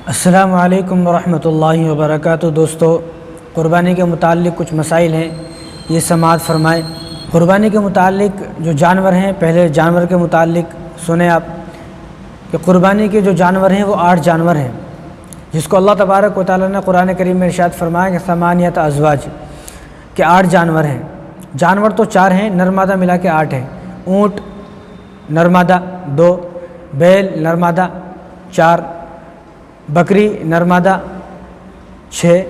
السلام علیکم ورحمۃ اللہ وبرکاتہ۔ دوستو، قربانی کے متعلق کچھ مسائل ہیں، یہ سماعت فرمائیں۔ قربانی کے متعلق جو جانور ہیں، پہلے جانور کے متعلق سنیں آپ کہ قربانی کے جو جانور ہیں وہ 8 جانور ہیں، جس کو اللہ تبارک و تعالیٰ نے قرآن کریم میں ارشاد فرمایا کہ ثمانیۃ ازواج، کہ 8 جانور ہیں۔ جانور تو 4 ہیں، نرمادہ ملا کے 8 ہیں۔ اونٹ نرمادہ 2، بیل نرمادہ 4، بکری نرمادہ 6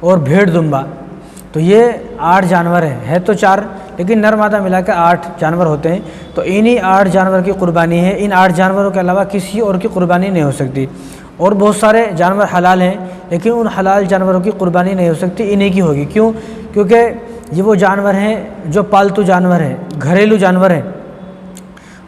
اور بھیڑ دمبا۔ تو یہ 8 جانور ہیں، ہے تو 4 لیکن نرمادہ ملا کے 8 جانور ہوتے ہیں۔ تو انہی 8 جانور کی قربانی ہے۔ ان 8 جانوروں کے علاوہ کسی اور کی قربانی نہیں ہو سکتی۔ اور بہت سارے جانور حلال ہیں لیکن ان حلال جانوروں کی قربانی نہیں ہو سکتی، انہی کی ہوگی۔ کیونکہ یہ وہ جانور ہیں جو پالتو جانور ہیں، گھریلو جانور ہیں،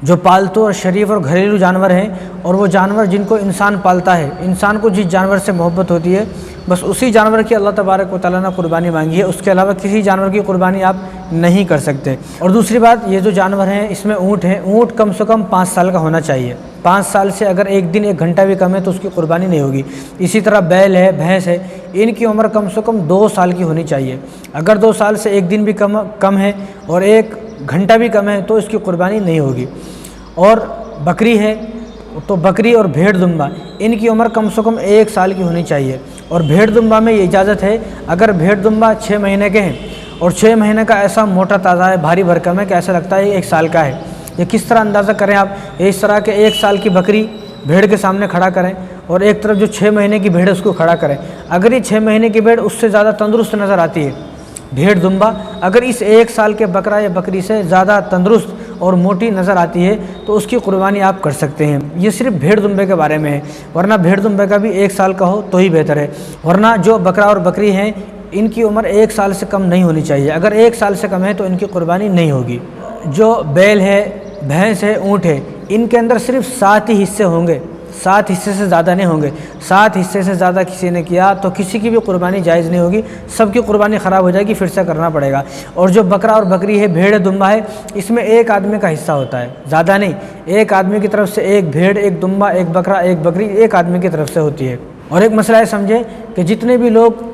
جو پالتو اور شریف اور گھریلو جانور ہیں، اور وہ جانور جن کو انسان پالتا ہے۔ انسان کو جس جانور سے محبت ہوتی ہے بس اسی جانور کی اللہ تبارک و تعالیٰ نے قربانی مانگی ہے، اس کے علاوہ کسی جانور کی قربانی آپ نہیں کر سکتے۔ اور دوسری بات، یہ جو جانور ہیں اس میں اونٹ ہیں، اونٹ کم سے کم 5 سال کا ہونا چاہیے۔ 5 سال سے اگر ایک دن 1 گھنٹہ بھی کم ہے تو اس کی قربانی نہیں ہوگی۔ اسی طرح بیل ہے، بھینس ہے، ان کی عمر کم سے کم 2 سال کی ہونی چاہیے۔ اگر 2 سال سے 1 دن بھی کم ہے اور 1 گھنٹہ بھی کم ہے تو اس کی قربانی نہیں ہوگی۔ اور بکری ہے تو بکری اور بھیڑ دمبا، ان کی عمر کم سے کم 1 سال کی ہونی چاہیے۔ اور بھیڑ دمبا میں یہ اجازت ہے، اگر بھیڑ دمبا 6 مہینے کے ہیں اور 6 مہینے کا ایسا موٹا تازہ ہے، بھاری بھرکم ہے کہ ایسا لگتا ہے 1 سال کا ہے۔ یہ کس طرح اندازہ کریں آپ؟ اس طرح کہ 1 سال کی بکری بھیڑ کے سامنے کھڑا کریں اور ایک طرف جو 6 مہینے کی بھیڑ ہے اس کو کھڑا کریں۔ اگر یہ 6 مہینے کی بھیڑ اس سے زیادہ تندرست نظر آتی ہے، بھیڑ دمبا اگر اس 1 سال کے بکرا یا بکری سے زیادہ تندرست اور موٹی نظر آتی ہے تو اس کی قربانی آپ کر سکتے ہیں۔ یہ صرف بھیڑ دمبے کے بارے میں ہے، ورنہ بھیڑ دمبے کا بھی 1 سال کا ہو تو ہی بہتر ہے۔ ورنہ جو بکرا اور بکری ہیں ان کی عمر 1 سال سے کم نہیں ہونی چاہیے۔ اگر 1 سال سے کم ہے تو ان کی قربانی نہیں ہوگی۔ جو بیل ہے، بھینس ہے، اونٹ ہے، ان کے اندر صرف 7 ہی حصے ہوں گے، 7 حصے سے زیادہ نہیں ہوں گے۔ 7 حصے سے زیادہ کسی نے کیا تو کسی کی بھی قربانی جائز نہیں ہوگی، سب کی قربانی خراب ہو جائے گی، پھر سے کرنا پڑے گا۔ اور جو بکرا اور بکری ہے، بھیڑ دمبا ہے، اس میں 1 آدمی کا حصہ ہوتا ہے، زیادہ نہیں۔ 1 آدمی کی طرف سے 1 بھیڑ، 1 دمبا، 1 بکرا، 1 بکری 1 آدمی کی طرف سے ہوتی ہے۔ اور ایک مسئلہ ہے سمجھے کہ جتنے بھی لوگ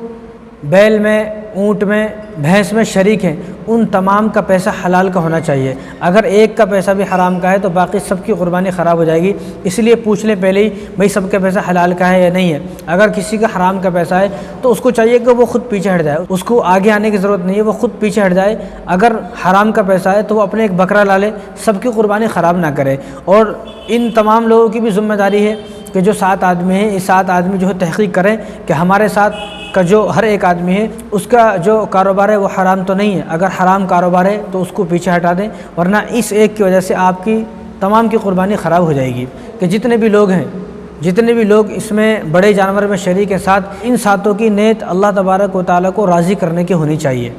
بیل میں، اونٹ میں، بھینس میں شریک ہیں ان تمام کا پیسہ حلال کا ہونا چاہیے۔ اگر ایک کا پیسہ بھی حرام کا ہے تو باقی سب کی قربانی خراب ہو جائے گی۔ اس لیے پوچھ لیں پہلے ہی بھئی سب کا پیسہ حلال کا ہے یا نہیں ہے۔ اگر کسی کا حرام کا پیسہ ہے تو اس کو چاہیے کہ وہ خود پیچھے ہٹ جائے، اس کو آگے آنے کی ضرورت نہیں ہے، وہ خود پیچھے ہٹ جائے۔ اگر حرام کا پیسہ ہے تو وہ اپنے ایک بکرا لا لے، سب کی قربانی خراب نہ کرے۔ اور ان تمام لوگوں کی بھی ذمہ داری ہے کہ جو 7 آدمی ہیں، یہ 7 آدمی جو ہے تحقیق کریں کہ ہمارے ساتھ کا جو ہر ایک آدمی ہے اس کا جو کاروبار ہے وہ حرام تو نہیں ہے۔ اگر حرام کاروبار ہے تو اس کو پیچھے ہٹا دیں، ورنہ اس ایک کی وجہ سے آپ کی تمام کی قربانی خراب ہو جائے گی۔ کہ جتنے بھی لوگ ہیں، جتنے بھی لوگ اس میں بڑے جانور میں شریک ہیں، ان 7 کی نیت اللہ تبارک و تعالیٰ کو راضی کرنے کی ہونی چاہیے،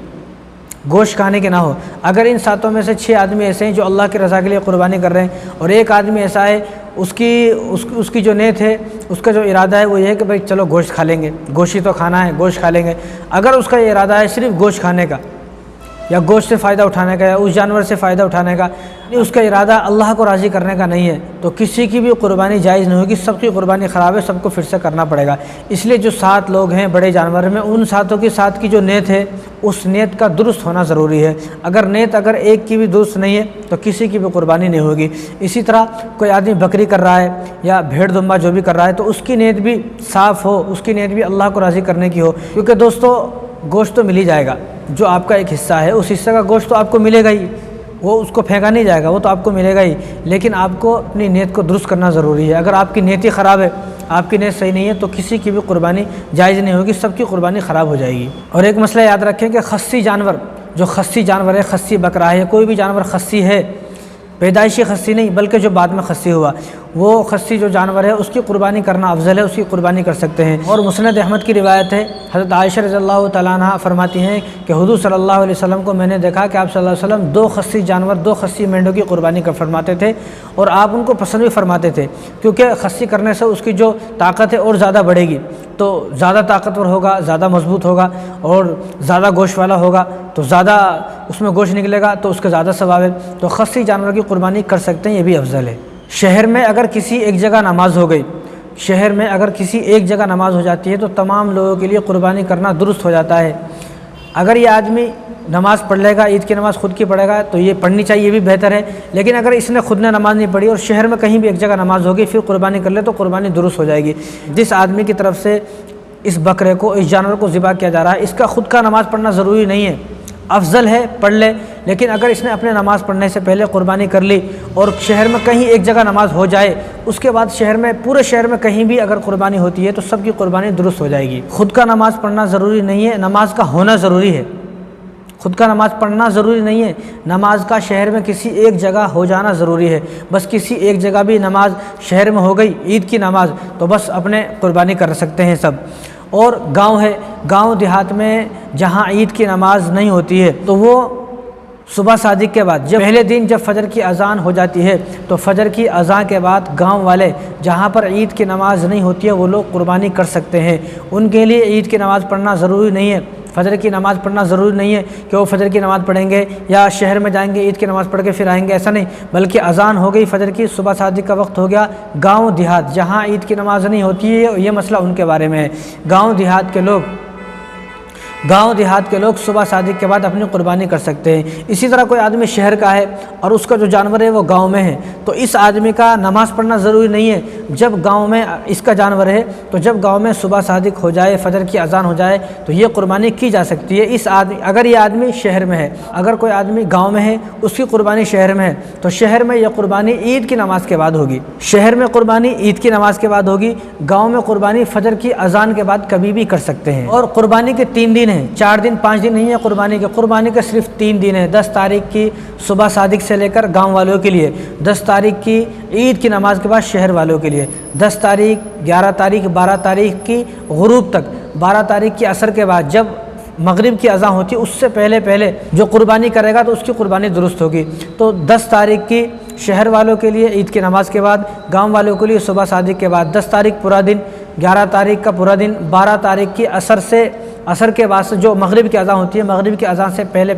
گوشت کھانے کے نہ ہو۔ اگر ان 7 میں سے 6 آدمی ایسے ہیں جو اللہ کی رضا کے لیے قربانی کر رہے ہیں اور 1 آدمی ایسا ہے اس کی جو نیت ہے، اس کا جو ارادہ ہے وہ یہ ہے کہ بھئی چلو گوشت کھا لیں گے، گوشت ہی تو کھانا ہے، گوشت کھا لیں گے۔ اگر اس کا یہ ارادہ ہے صرف گوشت کھانے کا یا گوشت سے فائدہ اٹھانے کا یا اس جانور سے فائدہ اٹھانے کا، اس کا ارادہ اللہ کو راضی کرنے کا نہیں ہے تو کسی کی بھی قربانی جائز نہیں ہوگی، سب کی قربانی خراب ہے، سب کو پھر سے کرنا پڑے گا۔ اس لیے جو 7 لوگ ہیں بڑے جانور میں، ان 7 کی 7 کی جو نیت ہے اس نیت کا درست ہونا ضروری ہے۔ اگر نیت ایک کی بھی درست نہیں ہے تو کسی کی بھی قربانی نہیں ہوگی۔ اسی طرح کوئی آدمی بکری کر رہا ہے یا بھیڑ دمبا جو بھی کر رہا ہے تو اس کی نیت بھی صاف ہو، اس کی نیت بھی اللہ کو راضی کرنے کی ہو۔ کیونکہ دوستو گوشت تو مل ہی جائے گا، جو آپ کا ایک حصہ ہے اس حصے کا گوشت تو آپ کو ملے گا ہی، وہ اس کو پھینکا نہیں جائے گا، وہ تو آپ کو ملے گا ہی۔ لیکن آپ کو اپنی نیت کو درست کرنا ضروری ہے۔ اگر آپ کی نیت ہی خراب ہے، آپ کی نیت صحیح نہیں ہے تو کسی کی بھی قربانی جائز نہیں ہوگی، سب کی قربانی خراب ہو جائے گی۔ اور ایک مسئلہ یاد رکھیں کہ خصی جانور، جو خصی جانور ہے، خصی بکرا ہے، کوئی بھی جانور خصی ہے، پیدائشی خصی نہیں بلکہ جو بعد میں خصی ہوا، وہ خصی جو جانور ہے اس کی قربانی کرنا افضل ہے، اس کی قربانی کر سکتے ہیں۔ اور مسند احمد کی روایت ہے، حضرت عائشہ رضی اللہ تعالیٰ عنہ فرماتی ہیں کہ حضور صلی اللہ علیہ وسلم کو میں نے دیکھا کہ آپ صلی اللہ علیہ وسلم 2 خصی جانور، 2 خصی مینڈوں کی قربانی کر فرماتے تھے، اور آپ ان کو پسند بھی فرماتے تھے کیونکہ خصی کرنے سے اس کی جو طاقت ہے اور زیادہ بڑھے گی، تو زیادہ طاقتور ہوگا، زیادہ مضبوط ہوگا اور زیادہ گوشت والا ہوگا تو زیادہ اس میں گوشت نکلے گا تو اس کا زیادہ ثواب ہے۔ تو خصی جانور کی قربانی کر سکتے ہیں، یہ بھی افضل ہے۔ شہر میں اگر کسی ایک جگہ نماز ہو گئی، شہر میں اگر کسی ایک جگہ نماز ہو جاتی ہے تو تمام لوگوں کے لیے قربانی کرنا درست ہو جاتا ہے۔ اگر یہ آدمی نماز پڑھ لے گا، عید کی نماز خود کی پڑھے گا تو یہ پڑھنی چاہیے، یہ بھی بہتر ہے۔ لیکن اگر اس نے خود نے نماز نہیں پڑھی اور شہر میں کہیں بھی ایک جگہ نماز ہوگی پھر قربانی کر لے تو قربانی درست ہو جائے گی۔ جس آدمی کی طرف سے اس بکرے کو، اس جانور کو ذبح کیا جا رہا ہے، اس کا خود کا نماز پڑھنا ضروری نہیں ہے، افضل ہے پڑھ لے۔ لیکن اگر اس نے اپنے نماز پڑھنے سے پہلے قربانی کر لی اور شہر میں کہیں ایک جگہ نماز ہو جائے، اس کے بعد شہر میں، پورے شہر میں کہیں بھی اگر قربانی ہوتی ہے تو سب کی قربانی درست ہو جائے گی۔ خود کا نماز پڑھنا ضروری نہیں ہے، نماز کا ہونا ضروری ہے۔ خود کا نماز پڑھنا ضروری نہیں ہے، نماز کا شہر میں کسی ایک جگہ ہو جانا ضروری ہے۔ بس کسی ایک جگہ بھی نماز شہر میں ہو گئی عید کی نماز تو بس اپنے قربانی کر سکتے ہیں سب۔ اور گاؤں ہے، گاؤں دیہات میں جہاں عید کی نماز نہیں ہوتی ہے تو وہ صبح صادق کے بعد، جب پہلے دن جب فجر کی اذان ہو جاتی ہے تو فجر کی اذان کے بعد گاؤں والے جہاں پر عید کی نماز نہیں ہوتی ہے وہ لوگ قربانی کر سکتے ہیں۔ ان کے لیے عید کی نماز پڑھنا ضروری نہیں ہے، فجر کی نماز پڑھنا ضروری نہیں ہے کہ وہ فجر کی نماز پڑھیں گے یا شہر میں جائیں گے عید کی نماز پڑھ کے پھر آئیں گے، ایسا نہیں۔ بلکہ اذان ہو گئی فجر کی، صبح صادق کا وقت ہو گیا، گاؤں دیہات جہاں عید کی نماز نہیں ہوتی ہے یہ مسئلہ ان کے بارے میں ہے۔ گاؤں دیہات کے لوگ صبح صادق کے بعد اپنی قربانی کر سکتے ہیں۔ اسی طرح کوئی آدمی شہر کا ہے اور اس کا جو جانور ہے وہ گاؤں میں ہے تو اس آدمی کا نماز پڑھنا ضروری نہیں ہے۔ جب گاؤں میں اس کا جانور ہے تو جب گاؤں میں صبح صادق ہو جائے، فجر کی اذان ہو جائے تو یہ قربانی کی جا سکتی ہے۔ اگر یہ آدمی شہر میں ہے، اگر کوئی آدمی گاؤں میں ہے اس کی قربانی شہر میں ہے تو شہر میں یہ قربانی عید کی نماز کے بعد ہوگی۔ شہر میں قربانی عید کی نماز کے بعد ہوگی، گاؤں میں قربانی فجر کی اذان کے بعد کبھی بھی کر سکتے ہیں۔ اور قربانی کے 3 دن ہیں، 4 دن 5 دن نہیں ہے قربانی کے صرف 3 دن ہیں۔ 10 تاریخ کی صبح صادق سے لے کر گاؤں والوں کے لیے، 10 تاریخ کی عید کی نماز کے بعد شہر والوں کے لیے، 10 تاریخ، 11 تاریخ، 12 تاریخ کی غروب تک، 12 تاریخ کی عصر کے بعد جب مغرب کی اذان ہوتی ہے اس سے پہلے جو قربانی کرے گا تو اس کی قربانی درست ہوگی۔ تو 10 تاریخ کی شہر والوں کے لیے عید کی نماز کے بعد، گاؤں والوں کے لیے صبح صادق کے بعد، 10 تاریخ پورا دن، 11 تاریخ کا پورا دن، 12 تاریخ کی عصر کے بعد سے جو مغرب کی اذان ہوتی ہے، مغرب کی اذان سے پہلے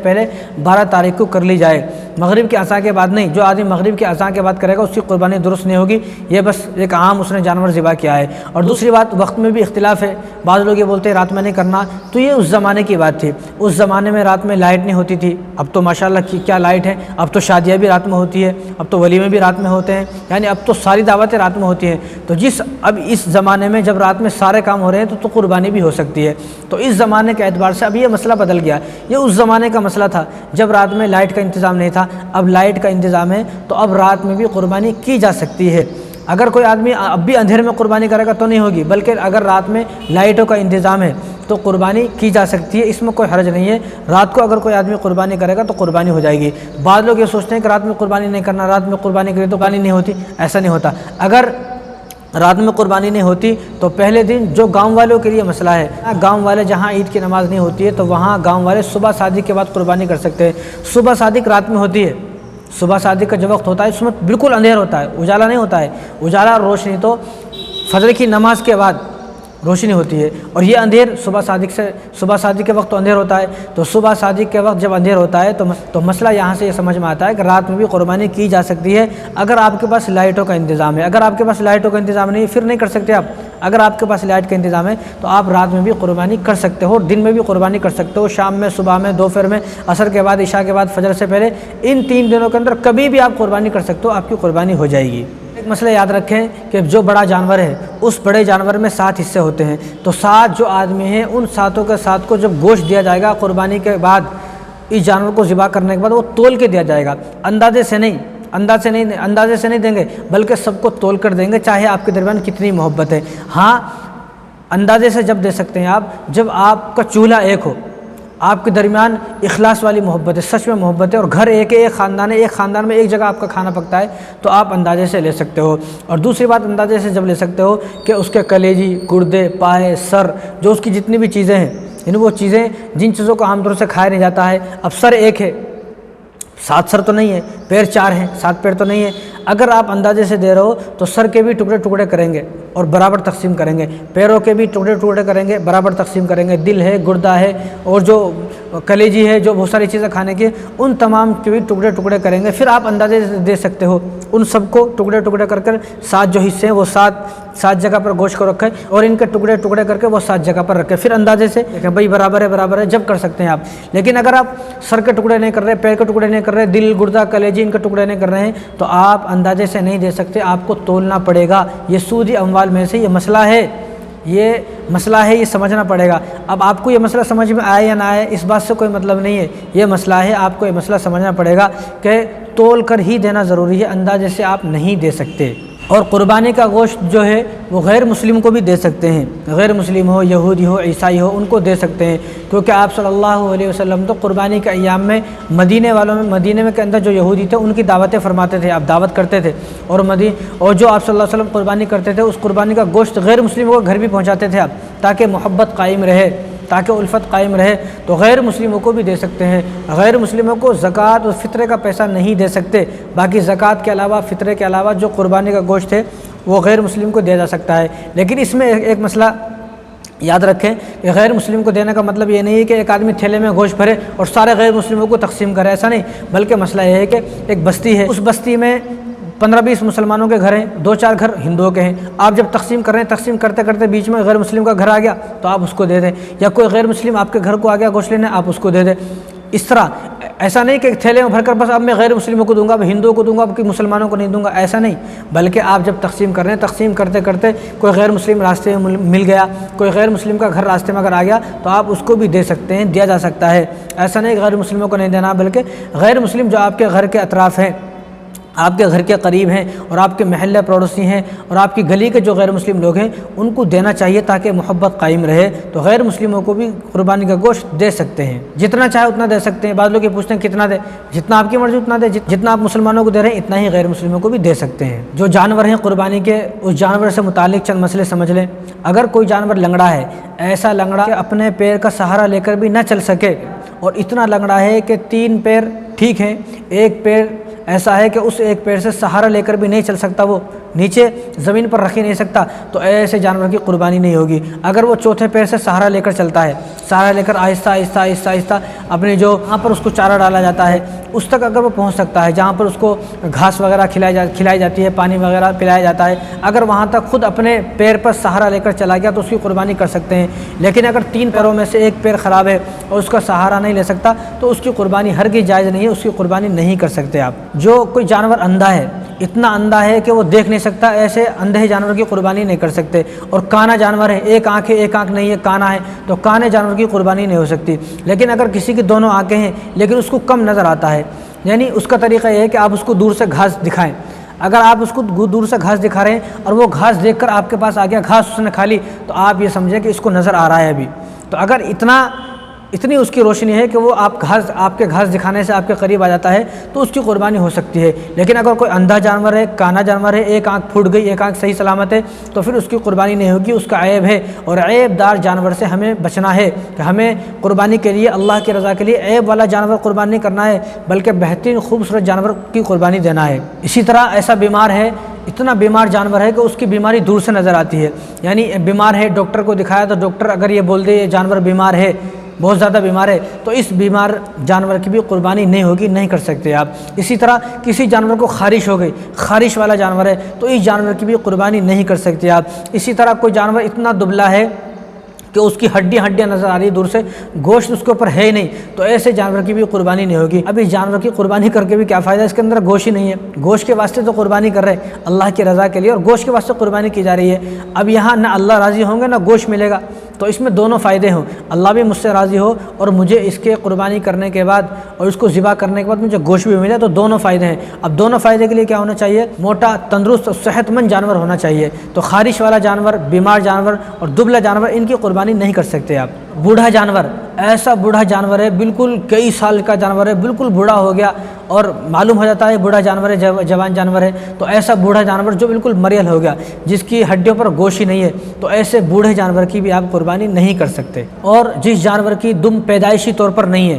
12 تاریخ کو کر لی جائے، مغرب کی اذان کے بعد نہیں۔ جو آدمی مغرب کی اذان کے بعد کرے گا اس کی قربانی درست نہیں ہوگی، یہ بس ایک عام اس نے جانور ذبح کیا ہے۔ اور دوسری بات، وقت میں بھی اختلاف ہے، بعض لوگ یہ بولتے ہیں رات میں نہیں کرنا، تو یہ اس زمانے کی بات تھی۔ اس زمانے میں رات میں لائٹ نہیں ہوتی تھی، اب تو ماشاءاللہ کیا لائٹ ہے، اب تو شادیاں بھی رات میں ہوتی ہے، اب تو ولیمے بھی رات میں ہوتے ہیں، یعنی اب تو ساری دعوتیں رات میں ہوتی ہیں۔ تو اب اس زمانے میں جب رات میں سارے کام ہو رہے ہیں تو قربانی بھی ہو سکتی ہے۔ تو اس زمانے کے اعتبار سے اب یہ مسئلہ بدل گیا، یہ اس زمانے کا مسئلہ تھا جب رات میں لائٹ کا انتظام نہیں تھا، اب لائٹ کا انتظام ہے تو اب رات میں بھی قربانی کی جا سکتی ہے۔ اگر کوئی آدمی اب بھی اندھیرے میں قربانی کرے گا تو نہیں ہوگی، بلکہ اگر رات میں لائٹوں کا انتظام ہے تو قربانی کی جا سکتی ہے، اس میں کوئی حرج نہیں ہے۔ رات کو اگر کوئی آدمی قربانی کرے گا تو قربانی ہو جائے گی۔ بعض لوگ یہ سوچتے ہیں کہ رات میں قربانی نہیں کرنا، رات میں قربانی کرے تو قربانی نہیں ہوتی، ایسا نہیں ہوتا۔ اگر رات میں قربانی نہیں ہوتی تو پہلے دن جو گاؤں والوں کے لیے مسئلہ ہے، گاؤں والے جہاں عید کی نماز نہیں ہوتی ہے تو وہاں گاؤں والے صبح صادق کے بعد قربانی کر سکتے ہیں۔ صبح صادق رات میں ہوتی ہے، صبح صادق کا جو وقت ہوتا ہے اس میں بالکل اندھیر ہوتا ہے، اجالا نہیں ہوتا ہے، اجالا اور روشنی تو فجر کی نماز کے بعد روشنی ہوتی ہے، اور یہ اندھیر صبح صادق کے وقت تو اندھیر ہوتا ہے۔ تو صبح صادق کے وقت جب اندھیر ہوتا ہے تو مسئلہ یہاں سے یہ سمجھ میں آتا ہے کہ رات میں بھی قربانی کی جا سکتی ہے اگر آپ کے پاس لائٹوں کا انتظام ہے۔ اگر آپ کے پاس لائٹوں کا انتظام نہیں ہے پھر نہیں کر سکتے آپ۔ اگر آپ کے پاس لائٹ کا انتظام ہے تو آپ رات میں بھی قربانی کر سکتے ہو، دن میں بھی قربانی کر سکتے ہو، شام میں، صبح میں، دوپہر میں، عصر کے بعد، عشاء کے بعد، فجر سے پہلے، ان 3 دنوں کے اندر کبھی بھی آپ قربانی کر سکتے ہو، آپ کی قربانی ہو جائے گی۔ ایک مسئلہ یاد رکھیں کہ جو بڑا جانور ہے اس بڑے جانور میں 7 حصے ہوتے ہیں، تو 7 جو آدمی ہیں ان 7 کے 7 کو جب گوشت دیا جائے گا قربانی کے بعد، اس جانور کو ذبح کرنے کے بعد وہ تول کے دیا جائے گا، اندازے سے نہیں دیں گے، بلکہ سب کو تول کر دیں گے، چاہے آپ کے درمیان کتنی محبت ہے۔ ہاں، اندازے سے جب دے سکتے ہیں آپ جب آپ کا چولہا ایک ہو، آپ کے درمیان اخلاص والی محبت ہے، سچ میں محبت ہے، اور گھر ایک ہے، ایک خاندان میں ایک جگہ آپ کا کھانا پکتا ہے تو آپ اندازے سے لے سکتے ہو۔ اور دوسری بات، اندازے سے جب لے سکتے ہو کہ اس کے کلیجی، گردے، پائے، سر، جو اس کی جتنی بھی چیزیں ہیں، یعنی وہ چیزیں جن چیزوں کو عام طور سے کھایا نہیں جاتا ہے، اب سر ایک ہے، 7 سر تو نہیں ہے، پیر 4 ہیں، 7 پیر تو نہیں ہے، اگر آپ اندازے سے دے رہے ہو تو سر کے بھی ٹکڑے کریں گے اور برابر تقسیم کریں گے، پیروں کے بھی ٹکڑے کریں گے، برابر تقسیم کریں گے، دل ہے، گردہ ہے، اور جو کلیجی ہے, جو بہت ساری چیزیں کھانے کی, ان تمام کے بھی ٹکڑے ٹکڑے کریں گے. پھر آپ اندازے دے سکتے ہو ان سب کو ٹکڑے ٹکڑے کر کر 7 جو حصے ہیں وہ 7 جگہ پر گوشت کو رکھیں اور ان کے ٹکڑے ٹکڑے کر کے وہ 7 جگہ پر رکھیں. پھر اندازے سے کہ بھائی برابر ہے جب کر سکتے ہیں آپ. لیکن اگر آپ سر کے ٹکڑے نہیں کر رہے, پیر کے ٹکڑے نہیں کر رہے, دل گردہ کلیجی ان کے ٹکڑے نہیں کر رہے ہیں, تو آپ اندازے سے نہیں دے سکتے, آپ کو تولنا پڑے گا. یہ سودی اموال میں سے یہ مسئلہ ہے, یہ سمجھنا پڑے گا. اب آپ کو یہ مسئلہ سمجھ میں آئے یا نہ آئے اس بات سے کوئی مطلب نہیں ہے, یہ مسئلہ ہے, آپ کو یہ مسئلہ سمجھنا پڑے گا کہ تول کر ہی دینا ضروری ہے, اندازے سے آپ نہیں دے سکتے. اور قربانی کا گوشت جو ہے وہ غیر مسلم کو بھی دے سکتے ہیں, غیر مسلم ہو, یہودی ہو, عیسائی ہو, ان کو دے سکتے ہیں, کیونکہ آپ صلی اللہ علیہ وسلم تو قربانی کے ایام میں مدینے میں کے اندر جو یہودی تھے ان کی دعوتیں فرماتے تھے, آپ دعوت کرتے تھے, اور جو آپ صلی اللہ علیہ وسلم قربانی کرتے تھے اس قربانی کا گوشت غیر مسلموں کو گھر بھی پہنچاتے تھے آپ, تاکہ محبت قائم رہے, تاکہ الفت قائم رہے. تو غیر مسلموں کو بھی دے سکتے ہیں. غیر مسلموں کو زکوٰۃ اور فطرے کا پیسہ نہیں دے سکتے, باقی زکوٰۃ کے علاوہ, فطرے کے علاوہ جو قربانی کا گوشت ہے وہ غیر مسلم کو دیا جا سکتا ہے. لیکن اس میں ایک مسئلہ یاد رکھیں کہ غیر مسلم کو دینے کا مطلب یہ نہیں ہے کہ ایک آدمی تھیلے میں گوشت بھرے اور سارے غیر مسلموں کو تقسیم کرے, ایسا نہیں. بلکہ مسئلہ یہ ہے کہ ایک بستی ہے, اس بستی میں 15-20 مسلمانوں کے گھر ہیں, 2-4 گھر ہندوؤں کے ہیں. آپ جب تقسیم کر رہے ہیں, تقسیم کرتے کرتے بیچ میں غیر مسلم کا گھر آ گیا تو آپ اس کو دے دیں, یا کوئی غیر مسلم آپ کے گھر کو آ گیا گوشت لینے, آپ اس کو دے دیں. اس طرح ایسا نہیں کہ تھیلے میں بھر کر بس اب میں غیر مسلموں کو دوں گا, اب ہندوؤں کو دوں گا, اب کہ مسلمانوں کو نہیں دوں گا, ایسا نہیں. بلکہ آپ جب تقسیم کر رہے ہیں, تقسیم کرتے کرتے کوئی غیر مسلم راستے میں مل گیا, کوئی غیر مسلم کا گھر راستے میں اگر آ گیا تو آپ اس کو بھی دے سکتے ہیں, دیا جا سکتا ہے. ایسا نہیں کہ غیر مسلموں کو نہیں دینا, بلکہ غیر مسلم جو آپ کے گھر کے اطراف ہیں, آپ کے گھر کے قریب ہیں, اور آپ کے محلے پڑوسی ہیں, اور آپ کی گلی کے جو غیر مسلم لوگ ہیں ان کو دینا چاہیے تاکہ محبت قائم رہے. تو غیر مسلموں کو بھی قربانی کا گوشت دے سکتے ہیں, جتنا چاہے اتنا دے سکتے ہیں. بعض لوگ یہ پوچھتے ہیں کتنا دے, جتنا آپ کی مرضی اتنا دے, جتنا آپ مسلمانوں کو دے رہے ہیں اتنا ہی غیر مسلموں کو بھی دے سکتے ہیں. جو جانور ہیں قربانی کے, اس جانور سے متعلق چند مسئلے سمجھ لیں. اگر کوئی جانور لنگڑا ہے, ایسا لنگڑا کہ اپنے پیر کا سہارا لے کر بھی نہ چل سکے, اور اتنا لنگڑا ہے کہ 3 پیر ٹھیک ہیں, ایک پیر ایسا ہے کہ اس ایک پیر سے سہارا لے کر بھی نہیں چل سکتا, وہ نیچے زمین پر رکھ ہی نہیں سکتا, تو ایسے جانور کی قربانی نہیں ہوگی. اگر وہ چوتھے پیر سے سہارا لے کر چلتا ہے, سہارا لے کر آہستہ آہستہ آہستہ آہستہ اپنے جہاں پر اس کو چارہ ڈالا جاتا ہے اس تک اگر وہ پہنچ سکتا ہے, جہاں پر اس کو گھاس وغیرہ کھلائی جاتی ہے, پانی وغیرہ پلایا جاتا ہے, اگر وہاں تک خود اپنے پیر پر سہارا لے کر چلا گیا تو اس کی قربانی کر سکتے ہیں. لیکن اگر 3 پیروں میں سے ایک پیر خراب ہے اور اس کا سہارا نہیں لے سکتا تو اس کی قربانی ہرگز جائز نہیں ہے, اس کی قربانی نہیں کر سکتے آپ. جو کوئی جانور اندھا ہے, اتنا اندھا ہے کہ وہ دیکھ نہیں سکتا, ایسے اندھے جانور کی قربانی نہیں کر سکتے. اور کانا جانور ہے, ایک آنکھ ہے ایک آنکھ نہیں ہے, کانا ہے, تو کانے جانور کی قربانی نہیں ہو سکتی. لیکن اگر کسی کی دونوں آنکھیں ہیں لیکن اس کو کم نظر آتا ہے, یعنی اس کا طریقہ یہ ہے کہ آپ اس کو دور سے گھاس دکھائیں. اگر آپ اس کو دور سے گھاس دکھا رہے ہیں اور وہ گھاس دیکھ کر آپ کے پاس آ گیا, گھاس اس نے کھا لی, تو آپ یہ سمجھیں کہ اس کو نظر آ رہا ہے ابھی. تو اگر اتنی اس کی روشنی ہے کہ وہ آپ کے گھاس دکھانے سے آپ کے قریب آ جاتا ہے تو اس کی قربانی ہو سکتی ہے. لیکن اگر کوئی اندھا جانور ہے, کانا جانور ہے, ایک آنکھ پھوٹ گئی, ایک آنکھ صحیح سلامت ہے, تو پھر اس کی قربانی نہیں ہوگی, اس کا عیب ہے. اور عیب دار جانور سے ہمیں بچنا ہے, کہ ہمیں قربانی کے لیے, اللہ کی رضا کے لیے عیب والا جانور قربانی نہیں کرنا ہے, بلکہ بہترین خوبصورت جانور کی قربانی دینا ہے. اسی طرح ایسا بیمار ہے, اتنا بیمار جانور ہے کہ اس کی بیماری دور سے نظر آتی ہے, یعنی بیمار ہے, ڈاکٹر کو دکھایا تو ڈاکٹر اگر یہ بول دے یہ جانور بیمار ہے, بہت زیادہ بیمار ہے, تو اس بیمار جانور کی بھی قربانی نہیں ہوگی, نہیں کر سکتے آپ. اسی طرح کسی جانور کو خارش ہو گئی, خارش والا جانور ہے, تو اس جانور کی بھی قربانی نہیں کر سکتے آپ. اسی طرح کوئی جانور اتنا دبلا ہے کہ اس کی ہڈیاں نظر آ رہی ہے دور سے, گوشت اس کے اوپر ہے ہی نہیں, تو ایسے جانور کی بھی قربانی نہیں ہوگی. اب اس جانور کی قربانی کر کے بھی کیا فائدہ, اس کے اندر گوشت ہی نہیں ہے. گوشت کے واسطے تو قربانی کر رہے ہیں اللہ کی رضا کے لیے, اور گوشت کے واسطے قربانی کی جا رہی ہے. اب یہاں نہ اللہ راضی ہوں گے نہ گوشت ملے گا, تو اس میں دونوں فائدے ہوں, اللہ بھی مجھ سے راضی ہو اور مجھے اس کے قربانی کرنے کے بعد اور اس کو ذبح کرنے کے بعد مجھے گوشت بھی ملے, تو دونوں فائدے ہیں. اب دونوں فائدے کے لیے کیا ہونا چاہیے, موٹا, تندرست اور صحت مند جانور ہونا چاہیے. تو خارش والا جانور, بیمار جانور اور دبلا جانور, ان کی قربانی نہیں کر سکتے آپ. بوڑھا جانور, ایسا بوڑھا جانور ہے, بالکل کئی سال کا جانور ہے, بالکل بوڑھا ہو گیا اور معلوم ہو جاتا ہے بوڑھا جانور ہے, جوان جانور ہے, تو ایسا بوڑھا جانور جو بالکل مریل ہو گیا, جس کی ہڈیوں پر گوشت ہی نہیں ہے, تو ایسے بوڑھے جانور کی بھی آپ قربانی نہیں کر سکتے. اور جس جانور کی دم پیدائشی طور پر نہیں ہے,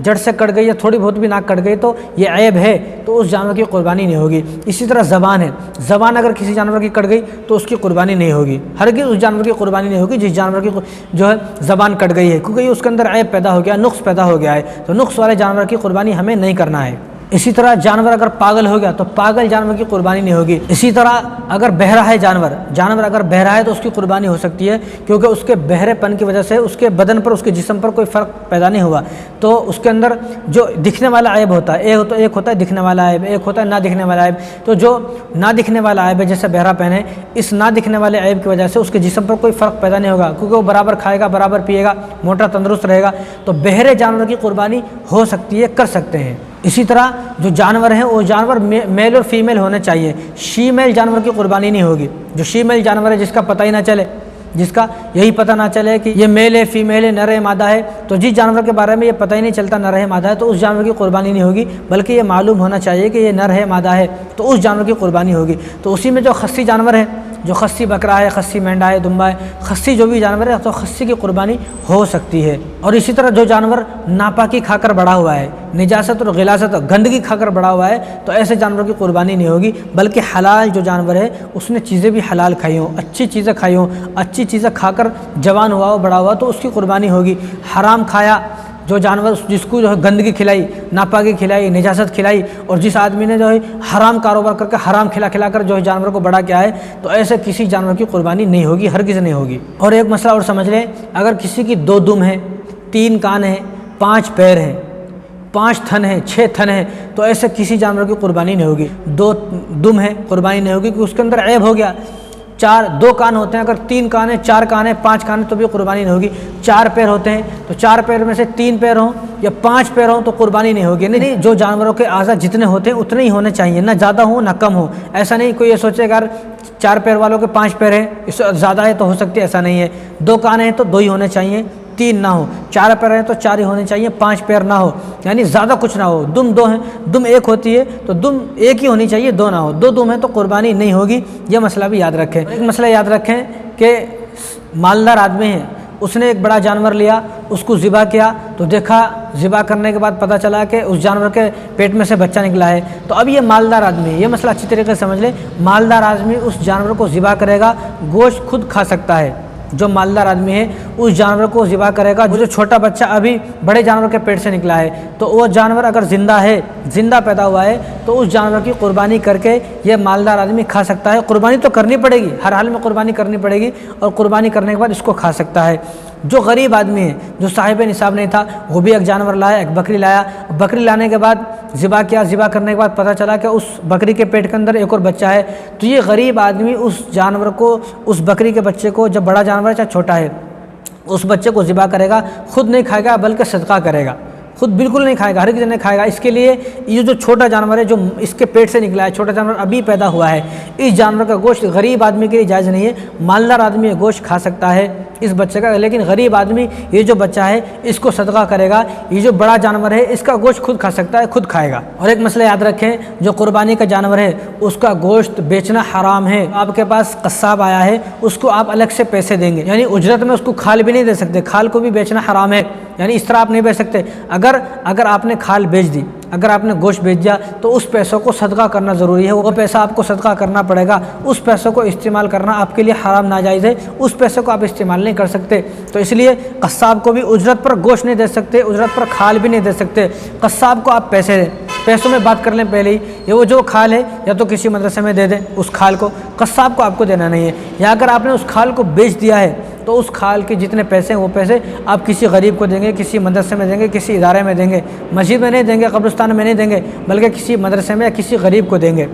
جڑ سے کٹ گئی یا تھوڑی بہت بھی ناک کٹ گئی تو یہ عیب ہے، تو اس جانور کی قربانی نہیں ہوگی۔ اسی طرح زبان ہے، زبان اگر کسی جانور کی کٹ گئی تو اس کی قربانی نہیں ہوگی، ہرگز اس جانور کی قربانی نہیں ہوگی جس جانور کی جو ہے زبان کٹ گئی ہے، کیونکہ اس کے اندر عیب پیدا ہو گیا، نقص پیدا ہو گیا ہے، تو نقص والے جانور کی قربانی ہمیں نہیں کرنا ہے۔ اسی طرح جانور اگر پاگل ہو گیا تو پاگل جانور کی قربانی نہیں ہوگی۔ اسی طرح اگر بہرا ہے جانور اگر بہرا ہے تو اس کی قربانی ہو سکتی ہے، کیونکہ اس کے بہرے پن کی وجہ سے اس کے بدن پر، اس کے جسم پر کوئی فرق پیدا نہیں ہوا، تو اس کے اندر جو دکھنے والا عیب ہوتا ہے، ایک ہوتا ہے دکھنے والا عیب، ایک ہوتا ہے نہ دکھنے والا عیب، تو جو نہ دکھنے والا عیب ہے جیسے بہرا پن ہے، اس نہ دکھنے والے عیب کی وجہ سے اس کے جسم پر کوئی فرق پیدا نہیں ہوگا، کیونکہ وہ برابر کھائے گا، برابر پیے گا، موٹا تندرست رہے گا، تو بہرے جانور کی قربانی ہو سکتی ہے، کر سکتے ہیں۔ اسی طرح جو جانور ہیں وہ جانور میل اور فیمیل ہونے چاہیے، شی میل جانور کی قربانی نہیں ہوگی۔ جو شی میل جانور ہے جس کا پتہ ہی نہ چلے، جس کا یہی پتہ نہ چلے کہ یہ میل ہے، فیمیل ہے، نر ہے، مادہ ہے، تو جس جانور کے بارے میں یہ پتہ ہی نہیں چلتا نر ہے مادہ ہے تو اس جانور کی قربانی نہیں ہوگی، بلکہ یہ معلوم ہونا چاہیے کہ یہ نر ہے مادہ ہے تو اس جانور کی قربانی ہوگی۔ تو اسی میں جو خصی جانور ہے، جو خصی بکرا ہے، خصی مینڈا ہے، دمبا ہے، خصی جو بھی جانور ہے تو خصی کی قربانی ہو سکتی ہے۔ اور اسی طرح جو جانور ناپاکی کھا کر بڑا ہوا ہے، نجاست اور غلاظت گندگی کھا کر بڑا ہوا ہے، تو ایسے جانوروں کی قربانی نہیں ہوگی، بلکہ حلال جو جانور ہے اس نے چیزیں بھی حلال کھائی ہوں، اچھی چیزیں کھائی ہوں، اچھی چیزیں کھا کر جوان ہوا ہو، بڑا ہوا، تو اس کی قربانی ہوگی۔ حرام کھایا جو جانور، جس کو جو ہے گندگی کھلائی، ناپاکی کھلائی، نجاست کھلائی، اور جس آدمی نے جو ہے حرام کاروبار کر کے حرام کھلا کر جو ہے جانور کو بڑا کیا ہے، تو ایسے کسی جانور کی قربانی نہیں ہوگی، ہرگز نہیں ہوگی۔ اور ایک مسئلہ اور سمجھ لیں، اگر کسی کی 2 دم ہیں، 3 کان ہیں، 5 پیر ہیں، 5 تھن ہیں، 6 تھن ہیں، تو ایسے کسی جانور کی قربانی نہیں ہوگی۔ 2 دم ہے، قربانی نہیں ہوگی، کیونکہ اس کے اندر عیب ہو گیا۔ 2 کان ہوتے ہیں، اگر 3 کان ہیں، 4 کان ہیں، 5 کان ہیں تو بھی قربانی نہیں ہوگی۔ 4 پیر ہوتے ہیں تو 4 پیر میں سے 3 پیر ہوں یا 5 پیر ہوں تو قربانی نہیں ہوگی۔ نہیں، جو جانوروں کے اعضاء جتنے ہوتے ہیں اتنے ہی ہونے چاہیے، نہ زیادہ ہوں نہ کم ہوں۔ ایسا نہیں کوئی یہ سوچے کہ 4 پیر والوں کے 5 پیر ہیں، اس سے زیادہ ہے تو ہو سکتی ہے، ایسا نہیں ہے۔ 2 کان ہیں تو 2 ہی ہونے چاہیے، 3 نہ ہو۔ 4 پیر ہیں تو 4 ہی ہونے چاہیے، 5 پیر نہ ہو، یعنی زیادہ کچھ نہ ہو۔ دم 2 ہیں، دم 1 ہوتی ہے تو دم 1 ہی ہونی چاہیے، 2 نہ ہو۔ 2 دم ہیں تو قربانی نہیں ہوگی، یہ مسئلہ بھی یاد رکھیں۔ ایک مسئلہ یاد رکھیں کہ مالدار آدمی ہے، اس نے ایک بڑا جانور لیا، اس کو ذبح کیا تو دیکھا، ذبح کرنے کے بعد پتہ چلا کہ اس جانور کے پیٹ میں سے بچہ نکلا ہے، تو اب یہ مالدار آدمی ہے، یہ مسئلہ اچھی طریقے سے سمجھ لیں۔ مالدار آدمی اس جانور کو ذبح کرے گا، گوشت خود کھا سکتا ہے۔ جو مالدار آدمی ہے اس جانور کو ذبح کرے گا، جو چھوٹا بچہ ابھی بڑے جانور کے پیٹ سے نکلا ہے، تو وہ جانور اگر زندہ ہے، زندہ پیدا ہوا ہے، تو اس جانور کی قربانی کر کے یہ مالدار آدمی کھا سکتا ہے۔ قربانی تو کرنی پڑے گی، ہر حال میں قربانی کرنی پڑے گی، اور قربانی کرنے کے بعد اس کو کھا سکتا ہے۔ جو غریب آدمی ہے، جو صاحب نصاب نہیں تھا، وہ بھی ایک جانور لایا، ایک بکری لایا، بکری لانے کے بعد ذبح کیا، ذبح کرنے کے بعد پتہ چلا کہ اس بکری کے پیٹ کے اندر ایک اور بچہ ہے، تو یہ غریب آدمی اس جانور کو، اس بکری کے بچے کو، جب بڑا جانور ہے چاہے چھوٹا ہے، اس بچے کو ذبح کرے گا، خود نہیں کھائے گا بلکہ صدقہ کرے گا، خود بالکل نہیں کھائے گا، ہر کسی نہیں کھائے گا۔ اس کے لیے یہ جو چھوٹا جانور ہے، جو اس کے پیٹ سے نکلا ہے، چھوٹا جانور ابھی پیدا ہوا ہے، اس جانور کا گوشت غریب آدمی کے لیے جائز نہیں ہے۔ مالدار آدمی یہ گوشت کھا سکتا ہے اس بچے کا، لیکن غریب آدمی یہ جو بچہ ہے اس کو صدقہ کرے گا۔ یہ جو بڑا جانور ہے اس کا گوشت خود کھا سکتا ہے، خود کھائے گا۔ اور ایک مسئلہ یاد رکھیں، جو قربانی کا جانور ہے اس کا گوشت بیچنا حرام ہے۔ آپ کے پاس قصاب آیا ہے، اس کو آپ الگ سے پیسے دیں گے، یعنی اجرت میں اس کو کھال بھی نہیں دے سکتے، کھال کو بھی بیچنا حرام ہے، یعنی اس طرح آپ نہیں بیچ سکتے۔ اگر آپ نے کھال بیچ دی، اگر آپ نے گوشت بیچ دیا تو اس پیسوں کو صدقہ کرنا ضروری ہے، وہ پیسہ آپ کو صدقہ کرنا پڑے گا، اس پیسوں کو استعمال کرنا آپ کے لیے حرام ناجائز ہے، اس پیسے کو آپ استعمال نہیں کر سکتے۔ تو اس لیے قصاب کو بھی اجرت پر گوشت نہیں دے سکتے، اجرت پر کھال بھی نہیں دے سکتے۔ قصاب کو آپ پیسے دیں، پیسوں میں بات کر لیں پہلے ہی، یہ وہ جو کھال ہے یا تو کسی مدرسے میں دے دیں اس کھال کو، قصاب کو آپ کو دینا نہیں ہے۔ یا اگر آپ نے اس کھال کو بیچ دیا ہے تو اس کھال کے جتنے پیسے ہیں وہ پیسے آپ کسی غریب کو دیں گے، کسی مدرسے میں دیں گے، کسی ادارے میں دیں گے، مسجد میں نہیں دیں گے، قبرستان میں نہیں دیں گے، بلکہ کسی مدرسے میں یا کسی غریب کو دیں گے۔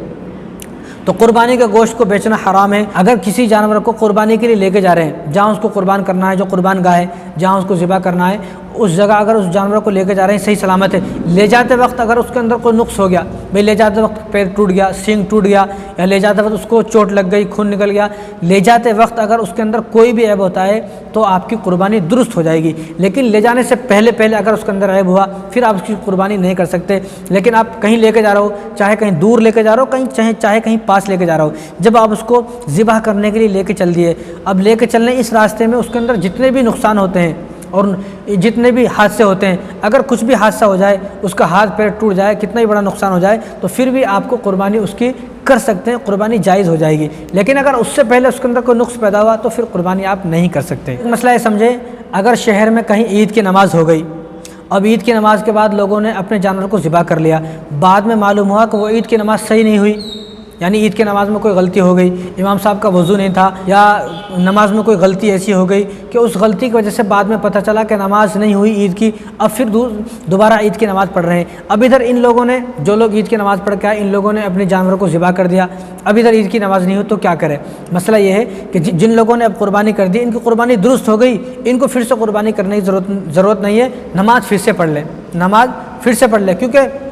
تو قربانی کے گوشت کو بیچنا حرام ہے۔ اگر کسی جانور کو قربانی کے لیے لے کے جا رہے ہیں، جہاں اس کو قربان کرنا ہے، جو قربان گاہ ہے جہاں اس کو ذبح کرنا ہے، اس جگہ اگر اس جانور کو لے کے جا رہے ہیں صحیح سلامت ہے، لے جاتے وقت اگر اس کے اندر کوئی نقص ہو گیا، بھئی لے جاتے وقت پیر ٹوٹ گیا، سینگ ٹوٹ گیا، یا لے جاتے وقت اس کو چوٹ لگ گئی، خون نکل گیا، لے جاتے وقت اگر اس کے اندر کوئی بھی عیب ہوتا ہے تو آپ کی قربانی درست ہو جائے گی۔ لیکن لے جانے سے پہلے اگر اس کے اندر عیب ہوا پھر آپ اس کی قربانی نہیں کر سکتے۔ لیکن آپ کہیں لے کے جا رہے ہو، چاہے کہیں دور لے کے جا رہے ہو، چاہے کہیں پاس لے کے جا رہے ہو، جب آپ اس کو ذبح کرنے کے لیے لے کے چل دیے، اب لے کے چلنے اس راستے میں اس کے اندر جتنے بھی نقصان ہوتے ہیں، اور جتنے بھی حادثے ہوتے ہیں، اگر کچھ بھی حادثہ ہو جائے، اس کا ہاتھ پیر ٹوٹ جائے، کتنا ہی بڑا نقصان ہو جائے، تو پھر بھی آپ کو قربانی اس کی کر سکتے ہیں، قربانی جائز ہو جائے گی۔ لیکن اگر اس سے پہلے اس کے اندر کوئی نقص پیدا ہوا تو پھر قربانی آپ نہیں کر سکتے۔ مسئلہ یہ سمجھیں، اگر شہر میں کہیں عید کی نماز ہو گئی، اب عید کی نماز کے بعد لوگوں نے اپنے جانور کو ذبح کر لیا، بعد میں معلوم ہوا کہ وہ عید کی نماز صحیح نہیں ہوئی، یعنی عید کی نماز میں کوئی غلطی ہو گئی، امام صاحب کا وضو نہیں تھا، یا نماز میں کوئی غلطی ایسی ہو گئی کہ اس غلطی کی وجہ سے بعد میں پتہ چلا کہ نماز نہیں ہوئی عید کی، اب پھر دوبارہ عید کی نماز پڑھ رہے ہیں۔ اب ادھر ان لوگوں نے، جو لوگ عید کی نماز پڑھ کے آئے، ان لوگوں نے اپنے جانوروں کو ذبح کر دیا، اب ادھر عید کی نماز نہیں ہو تو کیا کرے؟ مسئلہ یہ ہے کہ جن لوگوں نے اب قربانی کر دی، ان کی قربانی درست ہو گئی، ان کو پھر سے قربانی کرنے کی ضرورت نہیں ہے، نماز پھر سے پڑھ لیں، نماز پھر سے پڑھ لیں، کیونکہ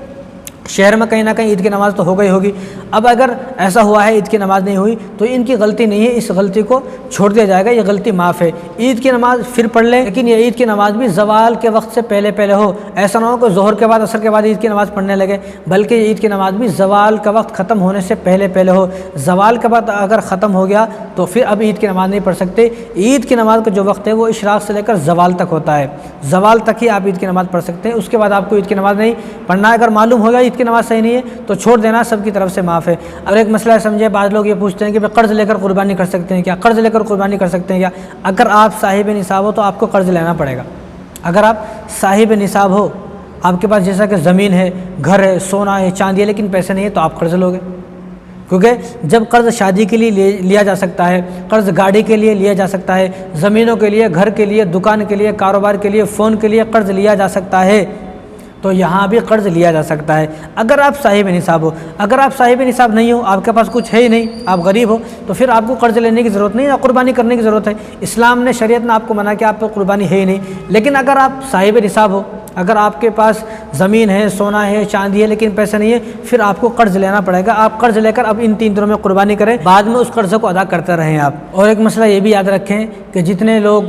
شہر میں کہیں نہ کہیں عید کی نماز تو ہو گئی ہوگی۔ اب اگر ایسا ہوا ہے عید کی نماز نہیں ہوئی تو ان کی غلطی نہیں ہے، اس غلطی کو چھوڑ دیا جائے گا، یہ غلطی معاف ہے۔ عید کی نماز پھر پڑھ لیں، لیکن یہ عید کی نماز بھی زوال کے وقت سے پہلے پہلے ہو، ایسا نہ ہو کہ ظہر کے بعد عصر کے بعد عید کی نماز پڑھنے لگے، بلکہ یہ عید کی نماز بھی زوال کا وقت ختم ہونے سے پہلے پہلے ہو۔ زوال کے بعد اگر ختم ہو گیا تو پھر اب عید کی نماز نہیں پڑھ سکتے۔ عید کی نماز کا جو وقت ہے وہ اشراق سے لے کر زوال تک ہوتا ہے، زوال تک ہی آپ عید کی نماز پڑھ سکتے ہیں، اس کے بعد آپ کو عید کی نماز نہیں پڑھنا ہے۔ اگر معلوم ہو گیا عید کی نماز صحیح نہیں ہے تو چھوڑ دینا، سب کی طرف سے معاف ہے۔ اور ایک مسئلہ سمجھے، بعض لوگ یہ پوچھتے ہیں کہ قرض لے کر قربانی کر سکتے ہیں کیا؟ قرض لے کر قربانی کر سکتے ہیں کیا؟ اگر آپ صاحب نصاب ہو تو آپ کو قرض لینا پڑے گا۔ اگر آپ صاحب نصاب ہو، آپ کے پاس جیسا کہ زمین ہے، گھر ہے، سونا ہے، چاندی ہے، لیکن پیسے نہیں ہے تو آپ قرض لوگے، کیونکہ جب قرض شادی کے لیے لیا جا سکتا ہے، قرض گاڑی کے لیے لیا جا سکتا ہے، زمینوں کے لیے، گھر کے لیے، دکان کے لیے، کاروبار کے لیے، فون کے لیے قرض لیا جا سکتا ہے، تو یہاں بھی قرض لیا جا سکتا ہے اگر آپ صاحب نصاب ہو۔ اگر آپ صاحب نصاب نہیں ہو، آپ کے پاس کچھ ہے ہی نہیں، آپ غریب ہو، تو پھر آپ کو قرض لینے کی ضرورت نہیں ہے، قربانی کرنے کی ضرورت ہے۔ اسلام نے، شریعت نے آپ کو منع کیا، آپ پہ قربانی ہے ہی نہیں۔ لیکن اگر آپ صاحب نصاب ہو، اگر آپ کے پاس زمین ہے، سونا ہے، چاندی ہے، لیکن پیسے نہیں ہے، پھر آپ کو قرض لینا پڑے گا۔ آپ قرض لے کر اب ان 3 دنوں میں قربانی کریں، بعد میں اس قرض کو ادا کرتے رہیں آپ۔ اور ایک مسئلہ یہ بھی یاد رکھیں کہ جتنے لوگ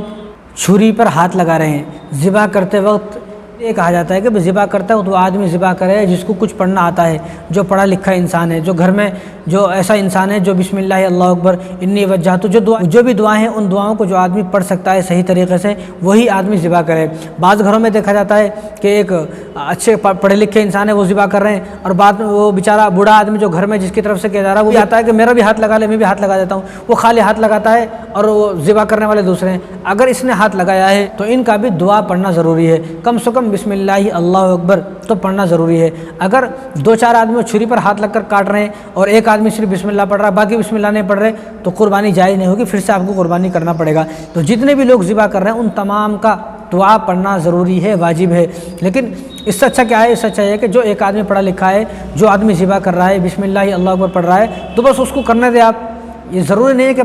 چھری پر ہاتھ لگا رہے ہیں ذبح کرتے وقت، یہ کہا جاتا ہے کہ ذبح کرتا ہے تو آدمی ذبح کرے جس کو کچھ پڑھنا آتا ہے، جو پڑھا لکھا انسان ہے، جو گھر میں جو ایسا انسان ہے جو بسم اللہ اللہ اکبر انی وجہت، جو بھی دعائیں ہیں ان دعاؤں کو جو آدمی پڑھ سکتا ہے صحیح طریقے سے، وہی آدمی ذبح کرے۔ بعض گھروں میں دیکھا جاتا ہے کہ ایک اچھے پڑھے لکھے انسان ہے، وہ ذبح کر رہے ہیں، اور بعد میں وہ بیچارہ بوڑھا آدمی جو گھر میں جس کی طرف سے کیا جا رہا ہے وہ آتا ہے کہ میرا بھی ہاتھ لگا لے، میں بھی ہاتھ لگا دیتا ہوں، وہ خالی ہاتھ لگاتا ہے اور وہ ذبح کرنے والے دوسرے ہیں۔ اگر اس نے ہاتھ لگایا ہے تو ان کا بھی دعا پڑھنا ضروری ہے، کم سے کم بسم اللہ اللہ اکبر تو پڑھنا ضروری ہے۔ اگر 2-4 آدمی چھری پر ہاتھ لگ کر کاٹ رہے ہیں اور ایک آدمی صرف بسم اللہ پڑھ رہا ہے، باقی بسم اللہ نہیں پڑھ رہے، تو قربانی جائز نہیں ہوگی، پھر سے آپ کو قربانی کرنا پڑے گا۔ تو جتنے بھی لوگ ذبح کر رہے ہیں ان تمام کا دعا پڑھنا ضروری ہے، واجب ہے۔ لیکن اس سے اچھا کیا ہے؟ اس سے اچھا یہ ہے کہ جو ایک آدمی پڑھا لکھا ہے، جو آدمی ذبح کر رہا ہے، بسم اللہ اللہ اکبر پڑھ رہا ہے، تو بس اس کو کرنے دیں آپ۔ یہ ضروری نہیں ہے کہ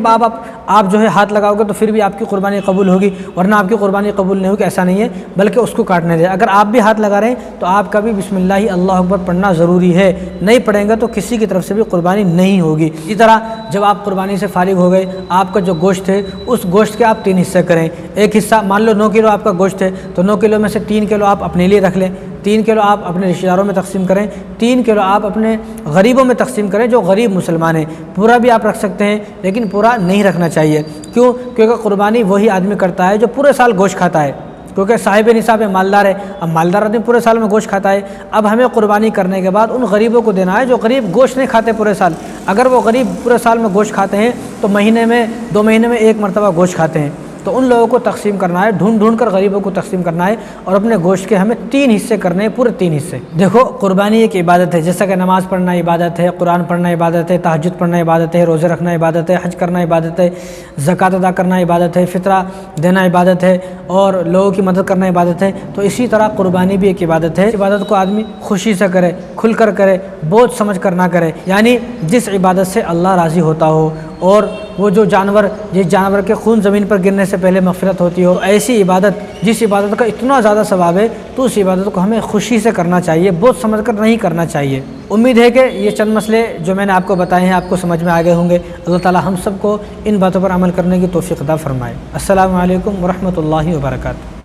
آپ جو ہے ہاتھ لگاؤ گے تو پھر بھی آپ کی قربانی قبول ہوگی، ورنہ آپ کی قربانی قبول نہیں ہوگی، ایسا نہیں ہے، بلکہ اس کو کاٹنے دیں۔ اگر آپ بھی ہاتھ لگا رہے ہیں تو آپ کا بھی بسم اللہ اللہ اکبر پڑھنا ضروری ہے، نہیں پڑھیں گے تو کسی کی طرف سے بھی قربانی نہیں ہوگی۔ اسی طرح جب آپ قربانی سے فارغ ہو گئے، آپ کا جو گوشت ہے اس گوشت کے آپ 3 حصے کریں۔ ایک حصہ مان لو 9 کلو آپ کا گوشت ہے تو 9 کلو میں سے 3 کلو آپ اپنے لیے رکھ لیں، 3 کلو آپ اپنے رشتہ داروں میں تقسیم کریں، 3 کلو آپ اپنے غریبوں میں تقسیم کریں جو غریب مسلمان ہیں۔ پورا بھی آپ رکھ سکتے ہیں لیکن پورا نہیں رکھنا چاہیے، کیوں؟ کیونکہ قربانی وہی آدمی کرتا ہے جو پورے سال گوشت کھاتا ہے، کیونکہ صاحب نصاب ہے، مالدار ہے۔ اب مالدار آدمی پورے سال میں گوشت کھاتا ہے، اب ہمیں قربانی کرنے کے بعد ان غریبوں کو دینا ہے جو غریب گوشت نہیں کھاتے پورے سال۔ اگر وہ غریب پورے سال میں گوشت کھاتے ہیں تو مہینے میں 2 مہینے میں 1 مرتبہ گوشت کھاتے ہیں، تو ان لوگوں کو تقسیم کرنا ہے، ڈھونڈ ڈھونڈ کر غریبوں کو تقسیم کرنا ہے، اور اپنے گوشت کے ہمیں 3 حصے کرنے ہیں، پورے 3 حصے۔ دیکھو قربانی ایک عبادت ہے، جیسا کہ نماز پڑھنا عبادت ہے، قرآن پڑھنا عبادت ہے، تہجد پڑھنا عبادت ہے، روزے رکھنا عبادت ہے، حج کرنا عبادت ہے، زکوٰۃ ادا کرنا عبادت ہے، فطرہ دینا عبادت ہے، اور لوگوں کی مدد کرنا عبادت ہے۔ تو اسی طرح قربانی بھی ایک عبادت ہے۔ عبادت کو آدمی خوشی سے کرے، کھل کر کرے، بوجھ سمجھ کر نہ کرے، یعنی جس عبادت سے اللہ راضی ہوتا ہو، اور وہ جو جس جانور کے خون زمین پر گرنے سے پہلے مغفرت ہوتی ہو، ایسی عبادت جس عبادت کا اتنا زیادہ ثواب ہے تو اس عبادت کو ہمیں خوشی سے کرنا چاہیے، بہت سمجھ کر نہیں کرنا چاہیے۔ امید ہے کہ یہ چند مسئلے جو میں نے آپ کو بتائے ہیں آپ کو سمجھ میں آ گئے ہوں گے۔ اللہ تعالی ہم سب کو ان باتوں پر عمل کرنے کی توفیق عطا فرمائے۔ السلام علیکم ورحمۃ اللہ وبرکاتہ۔